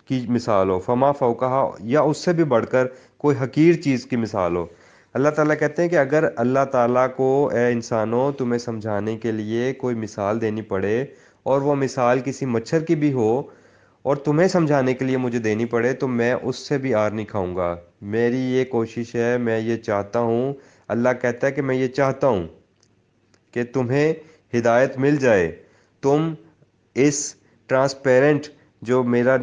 کی مثال ہو، فما فوقہا، یا اس سے بھی بڑھ کر کوئی حقیر چیز کی مثال ہو۔ اللہ تعالیٰ کہتے ہیں کہ اگر اللہ تعالیٰ کو اے انسانوں تمہیں سمجھانے کے لیے کوئی مثال دینی پڑے، اور وہ مثال کسی مچھر کی بھی ہو، اور تمہیں سمجھانے کے لیے مجھے دینی پڑے، تو میں اس سے بھی آر نہیں کھاؤں گا۔ میری یہ کوشش ہے، میں یہ چاہتا ہوں، اللہ کہتا ہے کہ میں یہ چاہتا ہوں کہ تمہیں ہدایت مل جائے، تم اس ٹرانسپیرنٹ جو میرا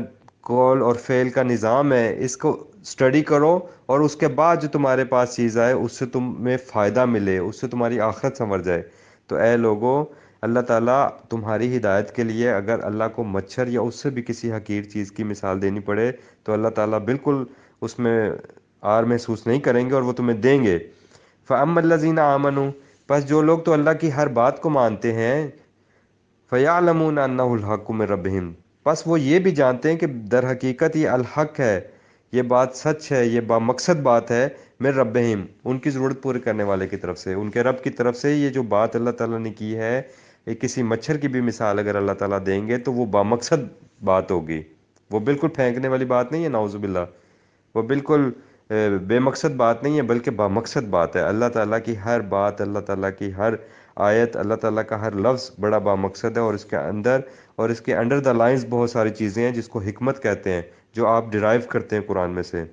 قول اور فعل کا نظام ہے اس کو اسٹڈی کرو، اور اس کے بعد جو تمہارے پاس چیز آئے اس سے تمہیں فائدہ ملے، اس سے تمہاری آخرت سنور جائے۔ تو اے لوگو، اللہ تعالیٰ تمہاری ہدایت کے لیے اگر اللہ کو مچھر یا اس سے بھی کسی حقیر چیز کی مثال دینی پڑے تو اللہ تعالیٰ بالکل اس میں آر محسوس نہیں کریں گے اور وہ تمہیں دیں گے۔ فَأَمَّا الَّذِينَ آمَنُوا، پس جو لوگ تو اللہ کی ہر بات کو مانتے ہیں، فَيَعْلَمُونَ أَنَّهُ الْحَقُّ مِن رَبِّهِمْ، پس وہ یہ بھی جانتے ہیں کہ در حقیقت یہ الحق ہے، یہ بات سچ ہے، یہ بامقصد بات ہے، من ربہم، ان کی ضرورت پوری کرنے والے کی طرف سے، ان کے رب کی طرف سے یہ جو بات اللہ تعالیٰ نے کی ہے، یہ کسی مچھر کی بھی مثال اگر اللہ تعالیٰ دیں گے تو وہ بامقصد بات ہوگی، وہ بالکل پھینکنے والی بات نہیں ہے، نعوذ باللہ، وہ بالکل بے مقصد بات نہیں ہے بلکہ بامقصد بات ہے۔ اللہ تعالیٰ کی ہر بات، اللہ تعالیٰ کی ہر آیت، اللہ تعالیٰ کا ہر لفظ بڑا بامقصد ہے، اور اس کے انڈر دا لائنز بہت ساری چیزیں ہیں جس کو حکمت کہتے ہیں، جو آپ ڈرائیو کرتے ہیں قرآن میں سے۔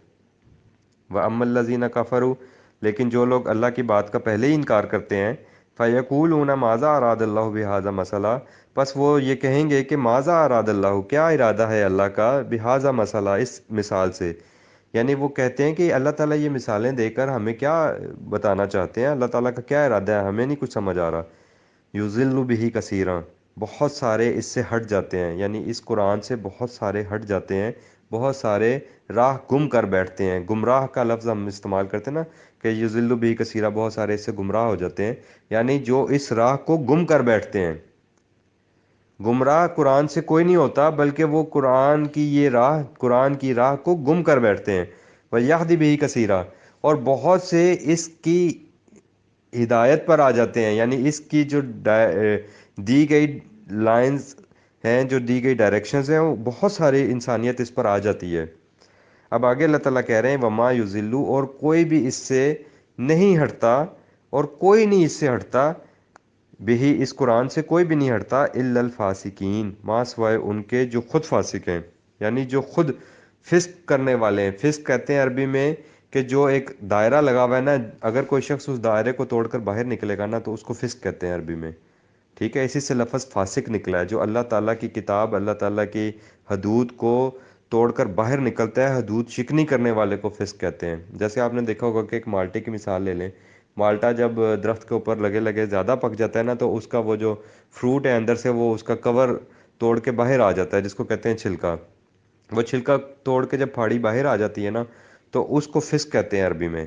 وَأَمَّا الَّذِينَ كَفَرُوا، لیکن جو لوگ اللہ کی بات کا پہلے ہی انکار کرتے ہیں، فَيَقُولُونَ مَاذَا أَرَادَ اللَّهُ بِهَذَا مَثَلًا، پس وہ یہ کہیں گے کہ ماذا اراد اللہ، کیا ارادہ ہے اللہ کا، بہذا مسئلہ، اس مثال سے، یعنی وہ کہتے ہیں کہ اللہ تعالیٰ یہ مثالیں دے کر ہمیں کیا بتانا چاہتے ہیں، اللہ تعالیٰ کا کیا ارادہ ہے، ہمیں نہیں کچھ سمجھ آ رہا۔ یضل بہ کثیرا، بہت سارے اس سے ہٹ جاتے ہیں، یعنی اس قرآن سے بہت سارے ہٹ جاتے ہیں، بہت سارے راہ گم کر بیٹھتے ہیں۔ گمراہ کا لفظ ہم استعمال کرتے ہیں نا کہ یضل بہ کثیرا، بہت سارے اس سے گمراہ ہو جاتے ہیں، یعنی جو اس راہ کو گم کر بیٹھتے ہیں۔ گمراہ قرآن سے کوئی نہیں ہوتا بلکہ وہ قرآن کی راہ کو گم کر بیٹھتے ہیں۔ وَيَهْدِ بِهِ كَثِيرًا، اور بہت سے اس کی ہدایت پر آ جاتے ہیں، یعنی اس کی جو دی گئی لائنز ہیں، جو دی گئی ڈائریکشنز ہیں، وہ بہت ساری انسانیت اس پر آ جاتی ہے۔ اب آگے اللہ تعالیٰ کہہ رہے ہیں وَمَا يُضِلُّ، اور کوئی بھی اس سے نہیں ہٹتا، اور کوئی نہیں اس سے ہٹتا، بہی، اس قرآن سے کوئی بھی نہیں ہٹتا، الا الفاسقین، ما سوائے ان کے جو خود فاسق ہیں، یعنی جو خود فسق کرنے والے ہیں۔ فسق کہتے ہیں عربی میں کہ جو ایک دائرہ لگا ہوا ہے نا، اگر کوئی شخص اس دائرے کو توڑ کر باہر نکلے گا نا تو اس کو فسق کہتے ہیں عربی میں، ٹھیک ہے، اسی سے لفظ فاسق نکلا ہے، جو اللہ تعالیٰ کی کتاب، اللہ تعالیٰ کی حدود کو توڑ کر باہر نکلتا ہے، حدود شکنی کرنے والے کو فسق کہتے ہیں۔ جیسے آپ نے دیکھا ہوگا کہ ایک مالٹے کی مثال لے لیں، مالٹا جب درخت کے اوپر لگے لگے زیادہ پک جاتا ہے نا تو اس کا وہ جو فروٹ ہے اندر سے وہ اس کا کور توڑ کے باہر آ جاتا ہے، جس کو کہتے ہیں چھلکا۔ وہ چھلکا توڑ کے جب پھاڑی باہر آ جاتی ہے نا تو اس کو فسق کہتے ہیں عربی میں۔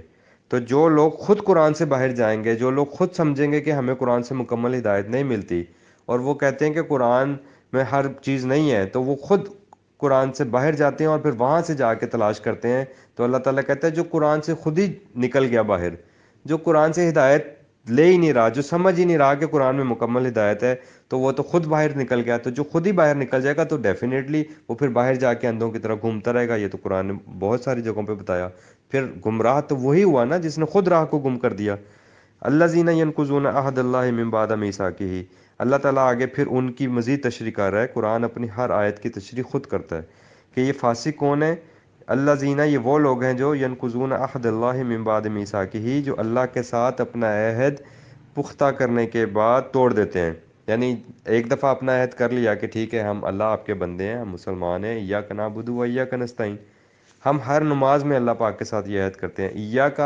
تو جو لوگ خود قرآن سے باہر جائیں گے، جو لوگ خود سمجھیں گے کہ ہمیں قرآن سے مکمل ہدایت نہیں ملتی، اور وہ کہتے ہیں کہ قرآن میں ہر چیز نہیں ہے، تو وہ خود قرآن سے باہر جاتے ہیں اور پھر وہاں سے جا کے تلاش کرتے ہیں۔ تو اللہ تعالیٰ کہتا ہے جو قرآن سے خود ہی نکل گیا باہر، جو قرآن سے ہدایت لے ہی نہیں رہا، جو سمجھ ہی نہیں رہا کہ قرآن میں مکمل ہدایت ہے، تو وہ تو خود باہر نکل گیا۔ تو جو خود ہی باہر نکل جائے گا تو ڈیفینیٹلی وہ پھر باہر جا کے اندھوں کی طرح گھومتا رہے گا، یہ تو قرآن نے بہت ساری جگہوں پہ بتایا۔ پھر گمراہ تو وہی ہوا نا جس نے خود راہ کو گم کر دیا۔ الذین ینقضون عہد اللہ من بعد میثاقہ، اللہ تعالیٰ آگے پھر ان کی مزید تشریح کر رہا ہے، قرآن اپنی ہر آیت کی تشریح خود کرتا ہے کہ یہ فاسق کون ہے۔ الذین، یہ وہ لوگ ہیں جو ینقضون عہد اللہ من بعد میثاقہ، جو اللہ کے ساتھ اپنا عہد پختہ کرنے کے بعد توڑ دیتے ہیں، یعنی ایک دفعہ اپنا عہد کر لیا کہ ٹھیک ہے ہم اللہ آپ کے بندے ہیں، ہم مسلمان ہیں، ایاک نعبد و ایاک نستعین، ہم ہر نماز میں اللہ پاک کے ساتھ یہ عہد کرتے ہیں، ایاک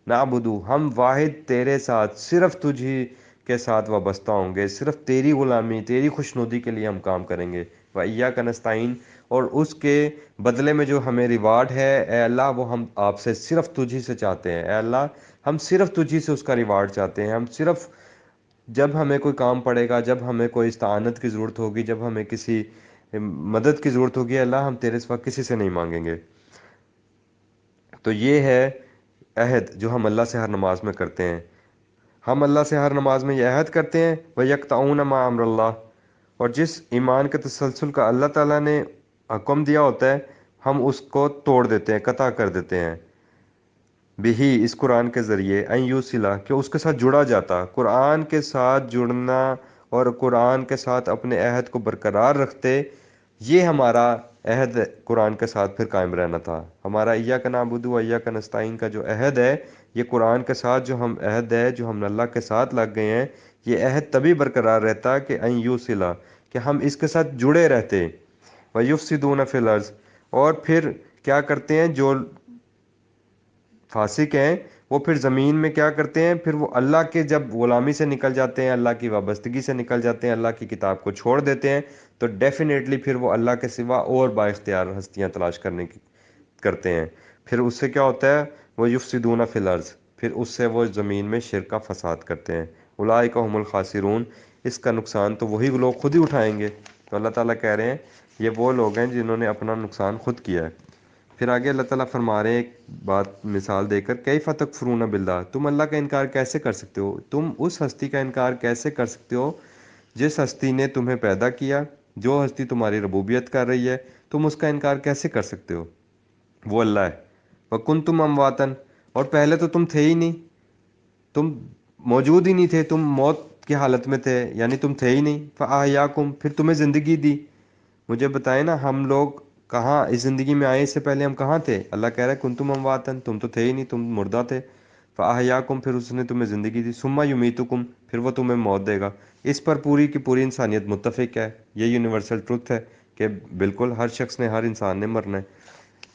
نعبد، ہم واحد تیرے ساتھ، صرف تجھی کے ساتھ وابستہ ہوں گے، صرف تیری غلامی، تیری خوشنودی کے لیے ہم کام کریں گے، و ایاک نستعین، اور اس کے بدلے میں جو ہمیں ریوارڈ ہے اے اللہ وہ ہم آپ سے صرف تجھی سے چاہتے ہیں، اے اللہ ہم صرف تجھی سے اس کا ریوارڈ چاہتے ہیں، ہم صرف جب ہمیں کوئی کام پڑے گا، جب ہمیں کوئی استعانت کی ضرورت ہوگی، جب ہمیں کسی مدد کی ضرورت ہوگی، اللہ ہم تیرے سوا کسی سے نہیں مانگیں گے۔ تو یہ ہے عہد جو ہم اللہ سے ہر نماز میں کرتے ہیں۔ ہم اللہ سے ہر نماز میں یہ عہد کرتے ہیں وَيَقْطَعُونَ مَا أَمْرَ اللَّهِ، اور جس ایمان کے تسلسل کا اللہ تعالیٰ نے حکم دیا ہوتا ہے ہم اس کو توڑ دیتے ہیں، قطع کر دیتے ہیں۔ بہی، اس قرآن کے ذریعے، این یوسلا، کہ اس کے ساتھ جڑا جاتا، قرآن کے ساتھ جڑنا اور قرآن کے ساتھ اپنے عہد کو برقرار رکھتے، یہ ہمارا عہد قرآن کے ساتھ پھر قائم رہنا تھا۔ ہمارا ایاک نعبد و ایاک نستعین کا جو عہد ہے، یہ قرآن کے ساتھ جو ہم عہد ہے جو ہم اللہ کے ساتھ لگ گئے ہیں، یہ عہد تبھی برقرار رہتا کہ این یوسلا، کہ ہم اس کے ساتھ جڑے رہتے۔ وَيُفْسِدُونَ فِي الْأَرْضِ، اور پھر کیا کرتے ہیں جو فاسق ہیں، وہ پھر زمین میں کیا کرتے ہیں، پھر وہ اللہ کے جب غلامی سے نکل جاتے ہیں، اللہ کی وابستگی سے نکل جاتے ہیں، اللہ کی کتاب کو چھوڑ دیتے ہیں، تو ڈیفینیٹلی پھر وہ اللہ کے سوا اور با اختیار ہستیاں تلاش کرتے ہیں۔ پھر اس سے کیا ہوتا ہے، وہ یفسدون فی الارض، پھر اس سے وہ زمین میں شرک کا فساد کرتے ہیں۔ اولئک هم الخاسرون، اس کا نقصان تو وہی لوگ خود ہی اٹھائیں گے۔ تو اللہ تعالیٰ کہہ رہے ہیں یہ وہ لوگ ہیں جنہوں نے اپنا نقصان خود کیا ہے۔ پھر آگے اللہ تعالیٰ فرما رہے ہیں ایک بات مثال دے کر، کیف تکفرون باللہ، تم اللہ کا انکار کیسے کر سکتے ہو، تم اس ہستی کا انکار کیسے کر سکتے ہو جس ہستی نے تمہیں پیدا کیا، جو ہستی تمہاری ربوبیت کر رہی ہے، تم اس کا انکار کیسے کر سکتے ہو؟ وہ اللہ ہے۔ وَكُنْتُمْ أَمْوَاتًا، اور پہلے تو تم تھے ہی نہیں، تم موجود ہی نہیں تھے، تم موت کی حالت میں تھے، یعنی تم تھے ہی نہیں۔ فَأَحْيَاكُمْ، پھر تمہیں زندگی دی۔ مجھے بتائیں نا، ہم لوگ کہاں اس زندگی میں آئے، اس سے پہلے ہم کہاں تھے؟ اللہ کہہ رہا ہے کنتم امواتن، تم تو تھے ہی نہیں، تم مردہ تھے۔ فاحیاکم، پھر اس نے تمہیں زندگی دی۔ ثم یمیتکم، پھر وہ تمہیں موت دے گا۔ اس پر پوری کی پوری انسانیت متفق ہے، یہ یونیورسل ٹروتھ ہے کہ بالکل ہر شخص نے، ہر انسان نے مرنا ہے۔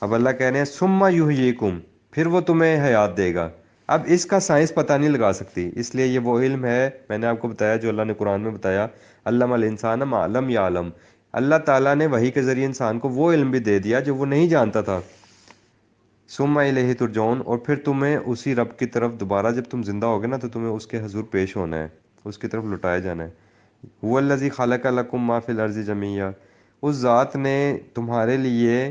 اب اللہ کہہ رہے ہیں ثم یحییکم، پھر وہ تمہیں حیات دے گا۔ اب اس کا سائنس پتہ نہیں لگا سکتی، اس لیے یہ وہ علم ہے میں نے آپ کو بتایا جو اللہ نے قرآن میں بتایا، علم الانسان ما لم یعلم۔ اللہ تعالیٰ نے وحی کے ذریعے انسان کو وہ علم بھی دے دیا جو وہ نہیں جانتا تھا۔ ثم الیہ ترجعون، اور پھر تمہیں اسی رب کی طرف دوبارہ جب تم زندہ ہوگے نا تو تمہیں اس کے حضور پیش ہونا ہے، اس کی طرف لٹایا جانا ہے۔ هو الذی خلق لکم ما فی الارض جمیعا، اس ذات نے تمہارے لیے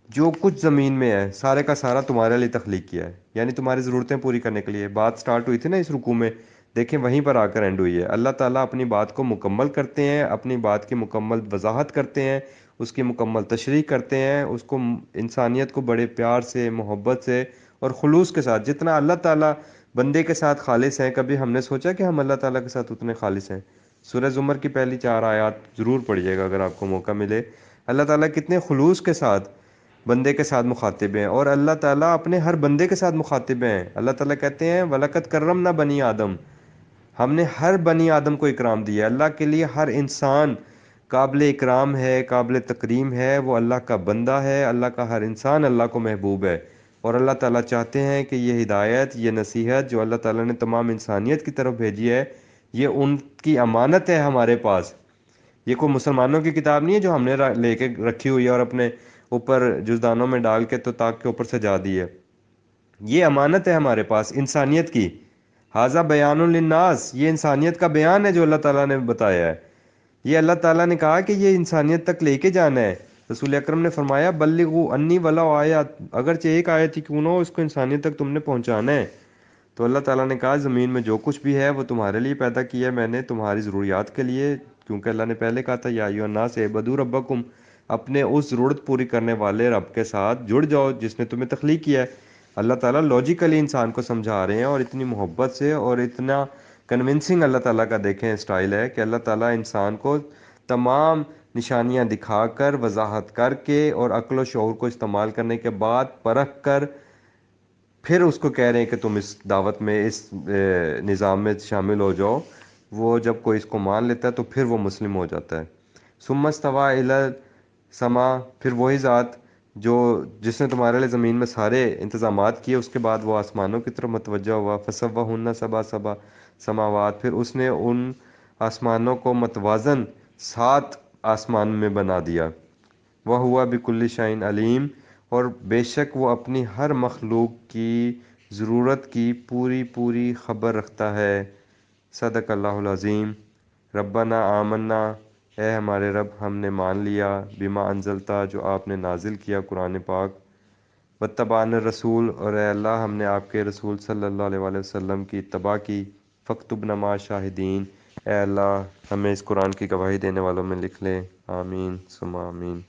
جو کچھ زمین میں ہے سارے کا سارا تمہارے لیے تخلیق کیا ہے، یعنی تمہاری ضرورتیں پوری کرنے کے لیے۔ بات سٹارٹ ہوئی تھی نا اس رکوع میں، دیکھیں وہیں پر آ کر اینڈ ہوئی ہے۔ اللہ تعالیٰ اپنی بات کو مکمل کرتے ہیں، اپنی بات کی مکمل وضاحت کرتے ہیں، اس کی مکمل تشریح کرتے ہیں، اس کو انسانیت کو بڑے پیار سے، محبت سے اور خلوص کے ساتھ، جتنا اللہ تعالیٰ بندے کے ساتھ خالص ہیں، کبھی ہم نے سوچا کہ ہم اللہ تعالیٰ کے ساتھ اتنے خالص ہیں؟ سورہ زمر کی پہلی 4 آیات ضرور پڑھیے گا اگر آپ کو موقع ملے۔ اللہ تعالیٰ کتنے خلوص کے ساتھ بندے کے ساتھ مخاطب ہیں، اور اللہ تعالیٰ اپنے ہر بندے کے ساتھ مخاطب ہیں۔ اللہ تعالیٰ کہتے ہیں وَلَقَدْ كَرَّمْنَا بَنِي آدم، ہم نے ہر بنی آدم کو اکرام دیا ہے۔ اللہ کے لیے ہر انسان قابل اکرام ہے، قابل تکریم ہے، وہ اللہ کا بندہ ہے، اللہ کا ہر انسان اللہ کو محبوب ہے۔ اور اللہ تعالیٰ چاہتے ہیں کہ یہ ہدایت، یہ نصیحت جو اللہ تعالیٰ نے تمام انسانیت کی طرف بھیجی ہے، یہ ان کی امانت ہے ہمارے پاس۔ یہ کوئی مسلمانوں کی کتاب نہیں ہے جو ہم نے لے کے رکھی ہوئی ہے اور اپنے اوپر جزدانوں میں ڈال کے تو طاق کے اوپر سجا دی ہے۔ یہ امانت ہے ہمارے پاس انسانیت کی۔ ھذا بیان للناس، یہ انسانیت کا بیان ہے جو اللہ تعالیٰ نے بتایا ہے۔ یہ اللہ تعالیٰ نے کہا کہ یہ انسانیت تک لے کے جانا ہے۔ رسول اکرم نے فرمایا بلغوا انی ولو آیات، اگرچہ ایک آیت ہی کیوں نہ ہو، اس کو انسانیت تک تم نے پہنچانا ہے۔ تو اللہ تعالیٰ نے کہا زمین میں جو کچھ بھی ہے وہ تمہارے لیے پیدا کیا ہے میں نے، تمہاری ضروریات کے لیے، کیونکہ اللہ نے پہلے کہا تھا یا ایھا الناس اعبدوا ربکم، اپنے اس ضرورت پوری کرنے والے رب کے ساتھ جڑ جاؤ جس نے تمہیں تخلیق کیا ہے۔ اللہ تعالیٰ لاجیکلی انسان کو سمجھا رہے ہیں، اور اتنی محبت سے اور اتنا کنونسنگ اللہ تعالیٰ کا دیکھیں اسٹائل ہے کہ اللہ تعالیٰ انسان کو تمام نشانیاں دکھا کر، وضاحت کر کے اور عقل و شعور کو استعمال کرنے کے بعد پرکھ کر پھر اس کو کہہ رہے ہیں کہ تم اس دعوت میں، اس نظام میں شامل ہو جاؤ۔ وہ جب کوئی اس کو مان لیتا ہے تو پھر وہ مسلم ہو جاتا ہے۔ ثم استویٰ الی السماء، پھر وہی ذات جس نے تمہارے لیے زمین میں سارے انتظامات کیے، اس کے بعد وہ آسمانوں کی طرف متوجہ ہوا۔ فسوّاہن سبع سماوات، پھر اس نے ان آسمانوں کو متوازن 7 آسمان میں بنا دیا۔ وَهُوَ بِكُلِّ شَيْءٍ علیم، اور بے شک وہ اپنی ہر مخلوق کی ضرورت کی پوری پوری خبر رکھتا ہے۔ صدق اللہ العظیم۔ ربنا آمنا، اے ہمارے رب ہم نے مان لیا، بما انزلتا جو آپ نے نازل کیا قرآن پاک، واتبعنا الرسول اور اے اللہ ہم نے آپ کے رسول صلی اللہ علیہ وآلہ وسلم کی اتباع کی، فاکتبنا مع شاہدین، اے اللہ ہمیں اس قرآن کی گواہی دینے والوں میں لکھ لے، آمین ثم آمین۔